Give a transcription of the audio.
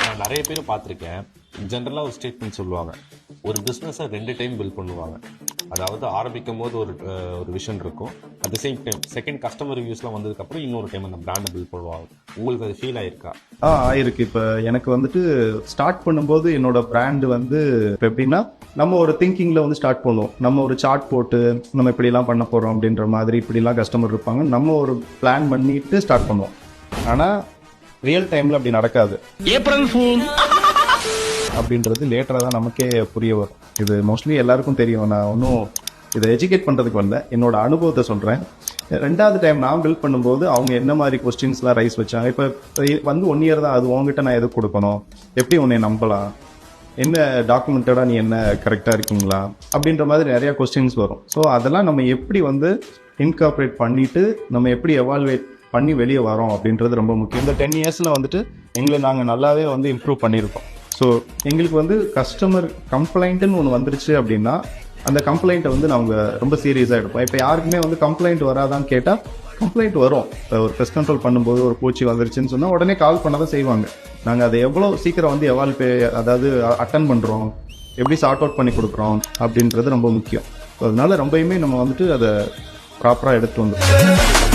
நான் நிறைய பேர் பார்த்துருக்கேன். ஜென்ரலாக ஒரு ஸ்டேட்மெண்ட் சொல்லுவாங்க, ஒரு பிஸ்னஸை 2 டைம் பில்ட் பண்ணுவாங்க. அதாவது ஆரம்பிக்கும் போது ஒரு விஷன் இருக்கும், at the same time second customer ரிவ்யூஸ்லாம் வந்ததுக்கப்புறம் இன்னொரு டைம் அந்த பிராண்டை பில்ட் பண்ணுவாங்க. உங்களுக்கு அது ஃபீல் ஆயிருக்கா? ஆயிருக்கு. இப்போ எனக்கு வந்துட்டு ஸ்டார்ட் பண்ணும்போது என்னோட பிராண்ட் வந்து இப்போ எப்படின்னா, நம்ம ஒரு திங்கிங்கில் வந்து ஸ்டார்ட் பண்ணுவோம். நம்ம ஒரு சார்ட் போட்டு நம்ம இப்படிலாம் பண்ண போகிறோம் அப்படின்ற மாதிரி, இப்படிலாம் கஸ்டமர் இருப்பாங்க, நம்ம ஒரு பிளான் பண்ணிட்டு ஸ்டார்ட் பண்ணுவோம். ஆனால் ரியல் டைமில் அப்படி நடக்காது. ஏப்ரல் ஃபூல் அப்படின்றது லேட்டராக தான் நமக்கே புரிய வரும். இது மோஸ்ட்லி எல்லாருக்கும் தெரியும். நான் ஒன்றும் இதை எஜுகேட் பண்ணுறதுக்கு வரல, என்னோட அனுபவத்தை சொல்கிறேன். 2வது டைம் நான் பில்ட் பண்ணும்போது அவங்க என்ன மாதிரி கொஸ்டின்ஸ்லாம் ரைஸ் வச்சாங்க. இப்போ வந்து 1 இயர் தான் அது, உங்ககிட்ட நான் எது கொடுக்கணும், எப்படி உன்னை நம்பலாம், என்ன டாக்குமெண்டடாக நீ என்ன கரெக்டாக இருக்கீங்களா அப்படின்ற மாதிரி நிறையா கொஸ்டின்ஸ் வரும். ஸோ அதெல்லாம் நம்ம எப்படி வந்து இன்கார்பரேட் பண்ணிவிட்டு நம்ம எப்படி எவால்வேட் பண்ணி வெளியே வரோம் அப்படின்றது ரொம்ப முக்கியம். இந்த 10 இயர்ஸில் வந்துட்டு எங்களை நாங்கள் நல்லாவே வந்து இம்ப்ரூவ் பண்ணியிருக்கோம். ஸோ எங்களுக்கு வந்து கஸ்டமர் கம்ப்ளைண்ட்டுன்னு ஒன்று வந்துருச்சு அப்படின்னா அந்த கம்ப்ளைண்ட்டை வந்து நாங்கள் ரொம்ப சீரியஸாக எடுப்போம். இப்போ யாருக்குமே வந்து கம்ப்ளைண்ட் வராதான்னு கேட்டால் கம்ப்ளைண்ட் வரும். ஒரு பெஸ்ட் கண்ட்ரோல் பண்ணும்போது ஒரு பூச்சி வந்துருச்சுன்னு சொன்னால் உடனே கால் பண்ண தான் செய்வாங்க. நாங்கள் அதை எவ்வளோ சீக்கிரம் வந்து அதாவது அட்டன் பண்ணுறோம், எப்படி சார்ட் அவுட் பண்ணி கொடுக்குறோம் அப்படின்றது ரொம்ப முக்கியம். அதனால ரொம்பவுமே நம்ம வந்துட்டு அதை ப்ராப்பராக எடுத்து வந்துடும்.